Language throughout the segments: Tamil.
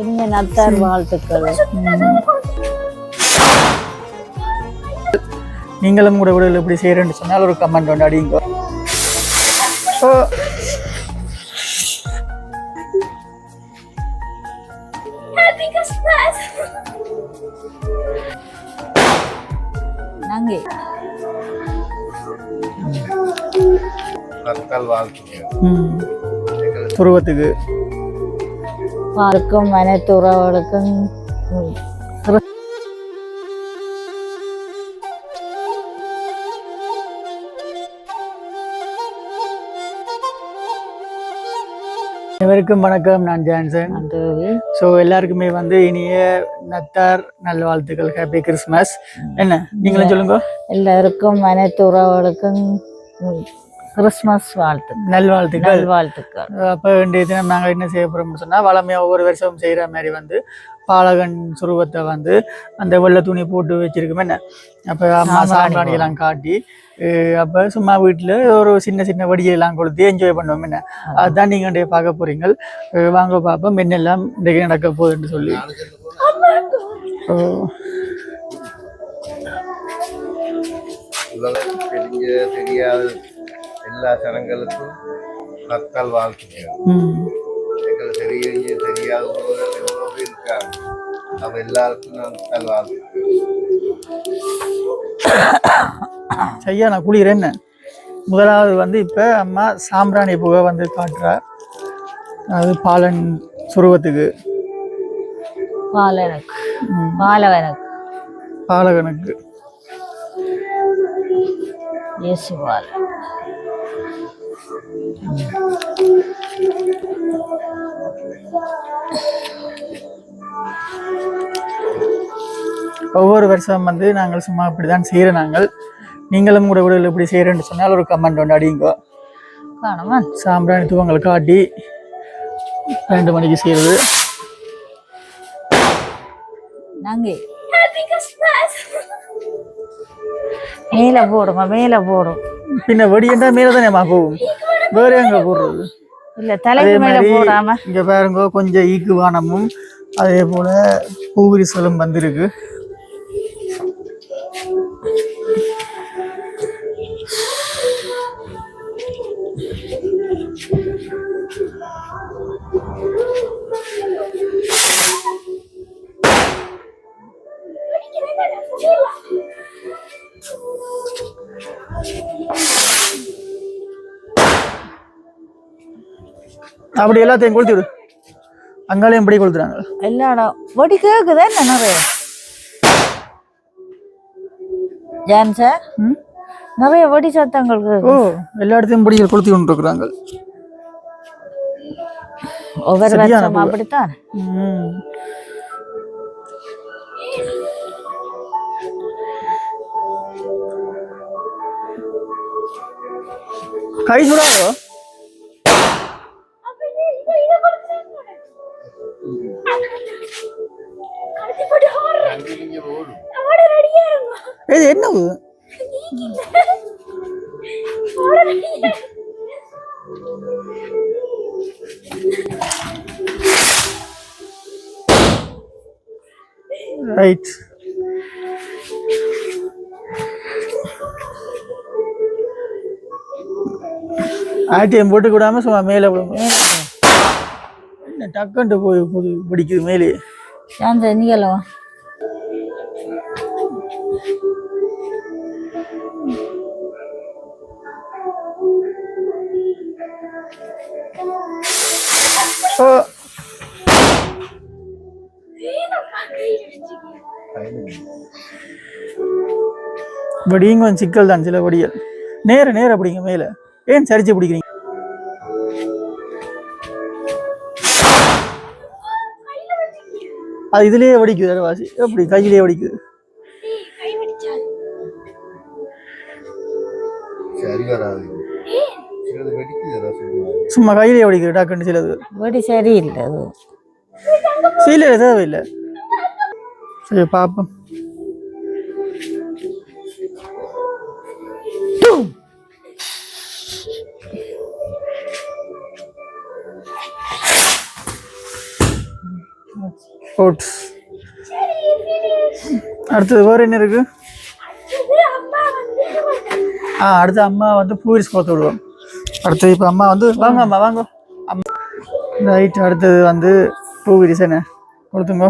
இனிய நத்தார் வாழ்த்துக்கள். நீங்களும் கூட விடல இப்படி செய்யறேன்னு சொன்னால் ஒரு கமெண்ட் ஒன்று அடிங்க. நாங்க துருவத்துக்கு பார்க்கும் அனைத்து உறவுகளுக்கும் அனைவருக்கும் வணக்கம். நான் ஜான்சன். ஸோ எல்லாருக்குமே வந்து இனிய நத்தார் நல்வாழ்த்துக்கள். Happy Christmas. என்ன நீங்களும் சொல்லுங்க. எல்லாருக்கும் அனைத்து உறவுகளுக்கும் கிறிஸ்மஸ் நல்வாழ்த்துக்கள். அப்போ இன்றைய தினம் நாங்கள் என்ன செய்ய போகிறோம்னு சொன்னால், வளமையாக ஒவ்வொரு வருஷம் செய்கிற மாதிரி வந்து பாலகன் சுருவத்தை வந்து அந்த வெள்ளை துணி போட்டு வச்சிருக்கோம். என்ன அப்போ அம்மா சாம்பிராணியெல்லாம் காட்டி அப்போ சும்மா வீட்டில் ஒரு சின்ன சின்ன வடியெல்லாம் கொடுத்து என்ஜாய் பண்ணுவோம். என்ன அதுதான் நீங்கள் இன்றைய பார்க்க போகிறீங்க. வாங்க பார்ப்போம் என்னெல்லாம் இன்றைக்கு நடக்க போகுதுன்னு சொல்லி. தெரியாத எல்லா ஜனங்களுக்கும் நத்தார் வாழ்த்துக்கள். எங்களுக்கு தெரியாத இருக்காங்க. அவ எல்லாருக்கும் நத்தார் வாழ்த்துக்கள். ஐயா நான் குளிர் என்ன முதலாவது வந்து இப்போ அம்மா சாம்பிராணி புகை வந்து காட்டுறா. அது பாலன் சுருவத்துக்கு பாலகனுக்கு ஒவ்வொரு வருஷம் வந்து நாங்கள் சும்மா இப்படிதான் செய்கிறோம். நாங்கள் நீங்களும் கூட விடல இப்படி செய்கிறேன்னு சொன்னால் ஒரு கமெண்ட் ஒன்று அடிங்க. சாம்பிராணி தூவங்களை காட்டி 2 மணிக்கு செய்கிறது. மேல போடும் பின்ன வெடியண்டா மேல தானேம்மா போகும், வேற எங்க போடுறது இல்ல தலைக்கு மேல போடாம. இங்க பாருங்க கொஞ்சம் ஈக்குவானமும் அதே போல பூவிரிசலும் வந்திருக்கு. அப்படி எல்லாத்தையும் கொளுத்தி விடு. அங்காலையும் படி கொளுத்துறாங்க எல்லா இடம் வடி கேக்குதா என்ன நிறைய ஜான் சார் நிறைய வடி சத்தங்கள் கேக்கு. எல்லா இடத்தையும் படிகள் கொளுத்தி கொண்டு இருக்கிறாங்க. ஒவ்வொரு வருஷம் அப்படித்தான். கை சுடாதோ இது என்ன ரைட். ஆட்டியம் போட்டு கூடாம சும்மா மேல என்ன டக்குன்ட்டு போய் பிடிக்குது மேலே. நீங்களா வடியும் கொஞ்சம் சிக்கல் தான். சில வடிகள் நேர பிடிங்க மேல. ஏன் சரிச்சு பிடிக்கிறீங்க? அது இதுலயே வடிக்குது. அரவாசி எப்படி கையிலேயே வடிக்குது. சும்மா கையிலேயே வடிக்குது டாக்குன்னு. சிலது வடி சரியில்லை, சீல தேவையில்லை. சரி பாப்போம். ஓட்ஸ். அடுத்தது வேறு என்ன இருக்கு? அடுத்து அம்மா வந்து பூரிஸ் கொடுத்து விடுவோம். அடுத்து இப்போ அம்மா வந்து வாங்க அம்மா வாங்க அம்மா. ரைட், அடுத்தது வந்து பூவிரிஸ் என்ன கொடுத்துங்க.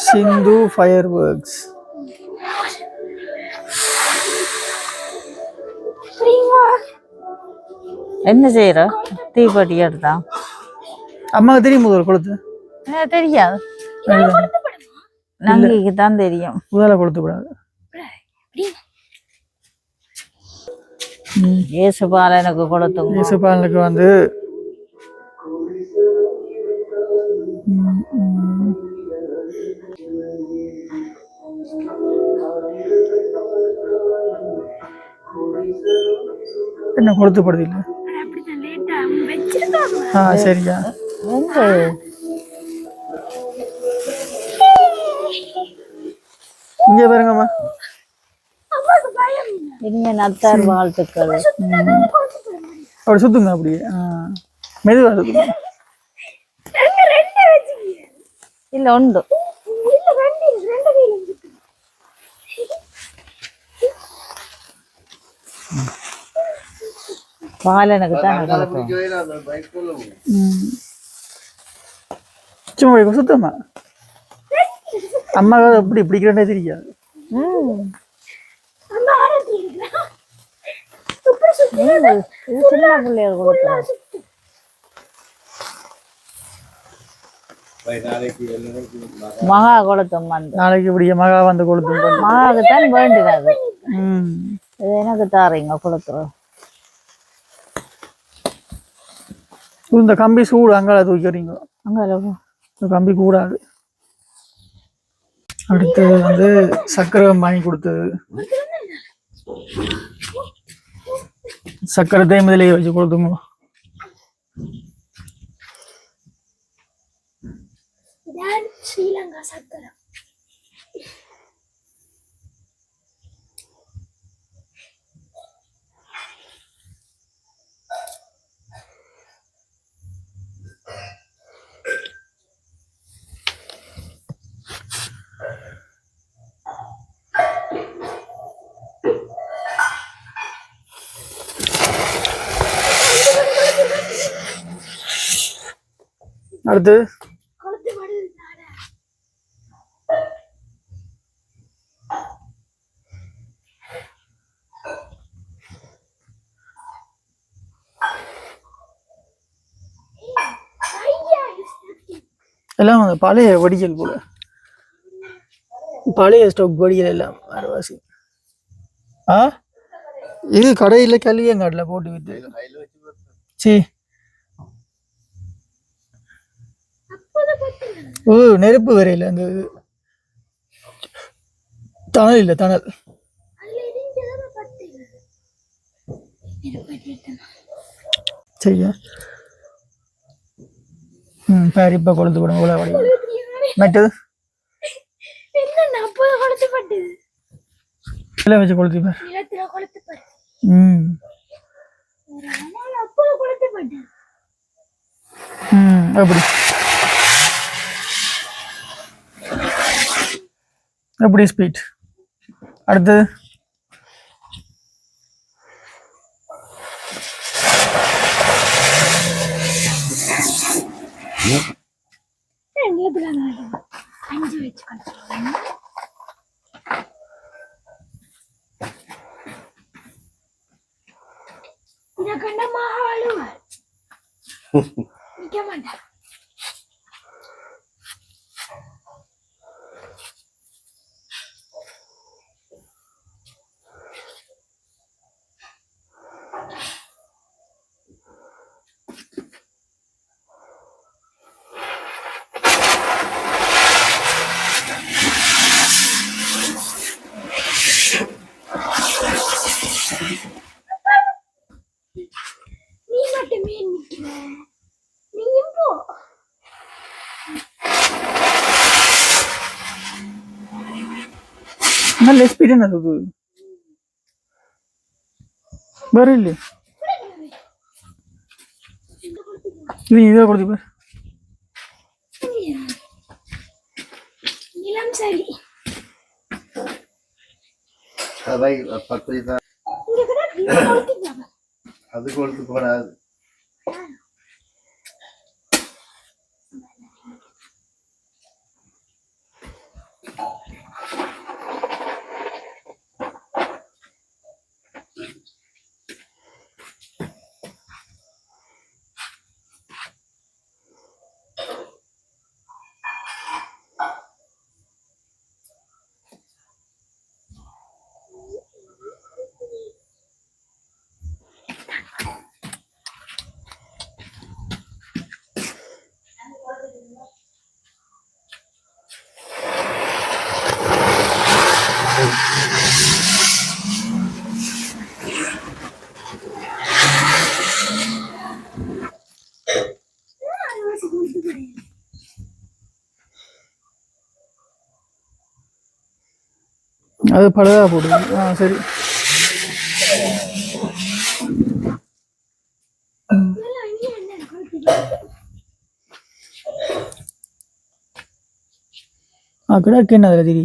சிந்து ஃபயர் ஒர்க்ஸ். என்ன செய்யற? தீப்பெட்டி எடுத்தா அம்மாவுக்கு தெரியும் முதல்ல கொளுத்து? தெரியாது, நங்கிக்கு தான் தெரியும். முதல்ல கொளுத்து கூடாது. இயேசுபாலனுக்கு கொடுத்து. இயேசுபாலனுக்கு வந்து என்ன கொடுத்து படுது இல்லை? சரியா இங்க பாருங்கம்மா. இனிய நத்தார் வாழ்த்துக்கள். அப்படி சுத்துங்க, அப்படியே மெதுவா சுத்துங்க. இல்ல உண்டு. பாலனுக்கு தான் சும்மா சுத்தமா அம்மா எப்படி பிடிக்கிறே தெரியாது. சின்ன பிள்ளைகள் கொடுக்குறோம். மகா கொளுத்தும் வந்து நாளைக்கு இப்படியே மகா வந்து கொளுத்தும். மகாவுக்கு தான் வேண்டினது. இது எனக்கு தாரீங்க கொளுத்துறோம். இந்த கம்பி சூடு அங்கால தூக்கிறீங்க. அங்கே கம்பி கூடாது. அடுத்தது வந்து சக்கரை வாங்கி கொடுத்தது. சக்கரை தேமதிலேயே வச்சு கொடுத்துங்க. ஸ்ரீலங்கா சக்கரை அடுத்து எல்லாம் பழைய வடிகள் போல, பழைய ஸ்டாக் வடிகள் எல்லாம் அரைவாசி. இது கடையில் கல்வியங்காட்டில் போட்டு வித்து. சரி, நெருப்பு வரையில அந்த தணல் இல்லை, தணல். சரியா பேர் இப்ப கொளுத்து போடும். மற்றது வச்சு கொளுத்து எப்படி எப்படி ஸ்பீட். அடுத்தது நல்ல எக்ஸ்பீரியன்ஸ் அது வேற இல்லை இது இதை கொடுத்து பாரு அவை 10 தான் அது கொடுத்து போடாது அது பழுதா போடுது சரி கிடக்கு என்ன அதில் திரி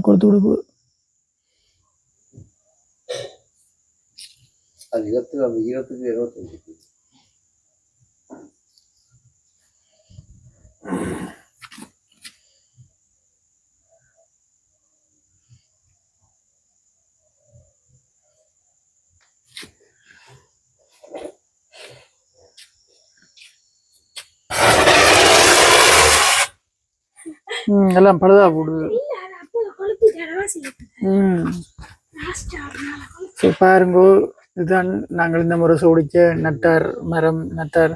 கொடுத்து கொடுப்பு அது 25 எல்லாம் பழுதா போடுது சரி பாருங்கோ இதுதான் நாங்கள் இந்த முறை சோடிச்ச நட்டார் மரம் நட்டார்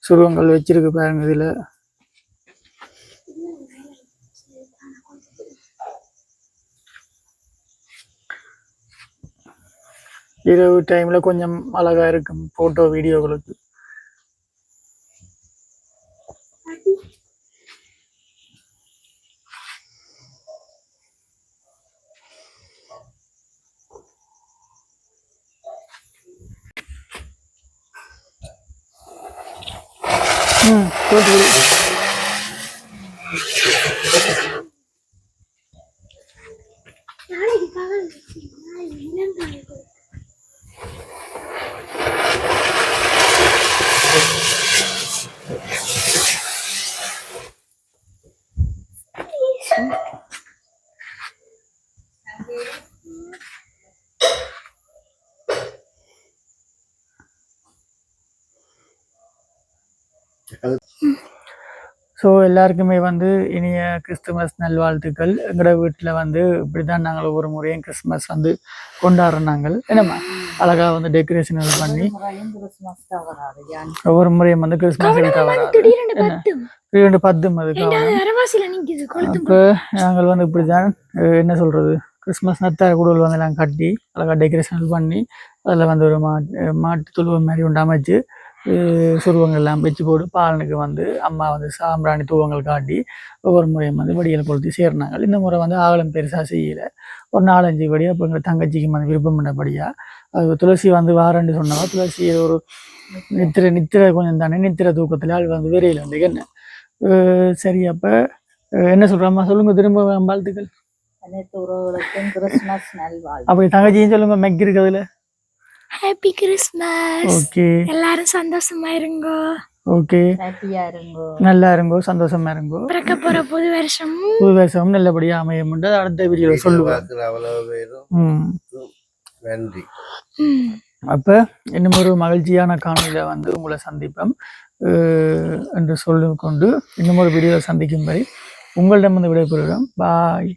சுருவங்கள் வச்சிருக்கு பாருங்க இதுல இரவு டைம்ல கொஞ்சம் அழகா இருக்கும் போட்டோ வீடியோகளுக்கு ஸோ எல்லாருக்குமே வந்து இனிய கிறிஸ்துமஸ் நல்வாழ்த்துக்கள். எங்களோட வீட்டில் வந்து இப்படி தான் நாங்கள் ஒவ்வொரு முறையும் கிறிஸ்மஸ் வந்து கொண்டாடுறோம். நாங்கள் என்னம்மா அழகாக வந்து டெக்கரேஷன் பண்ணி ஒவ்வொரு முறையும் வந்து கிறிஸ்மஸ் வராது 10 அப்போ நாங்கள் வந்து இப்படி தான் என்ன சொல்கிறது கிறிஸ்மஸ் நத்தார குடல் வந்து நாங்கள் கட்டி அழகாக டெக்கரேஷன் பண்ணி அதில் வந்து ஒரு மாட்டு துழுவம் மாதிரி ஒன்று அமைச்சு சுருவங்கள் எல்லாம் வச்சு போட்டு பாலனுக்கு வந்து அம்மா வந்து சாம்பிராணி தூவங்கள் காட்டி ஒவ்வொரு முறையும் வந்து வடிகளை கொளுத்தி சேர்னாங்க. இந்த முறை வந்து ஆகலம் பெருசாக செய்யலை, ஒரு 4-5 படி. அப்போ எங்கள் தங்கச்சிக்கு வந்து விருப்பம் பண்ணபடியாக அது துளசி வந்து வாரண்டு சொன்னாங்க. துளசி ஒரு நித்திரை கொஞ்சம் தானே நித்திரை தூக்கத்தில் ஆள் வந்து விரையில் வந்து என்ன சரி. அப்போ என்ன சொல்கிறோம்மா சொல்லுங்க திரும்ப வாழ்த்துக்கள். அப்படி தங்கச்சியும் சொல்லுங்க மெக் இருக்குதுல. Happy Christmas. ஓகே எல்லாரும் சந்தோஷமா இருங்க. ஓகே ஹாப்பியா இருங்க, நல்லா இருங்கோ, சந்தோஷமா இருங்கோ. பிறக்க போற புது வருஷம் நல்லபடியா அமையும். அடுத்த வீடியோல சொல்லுவேன். நன்றி. அப்ப இன்னும் ஒரு மகிழ்ச்சியான காணொலியில வந்து உங்களை சந்திப்போம் என்று சொல்லிக்கொண்டு இன்னும் ஒரு வீடியோல சந்திக்கும் வரை உங்களிடம் வந்து விடைபெறுகிறோம். பாய்.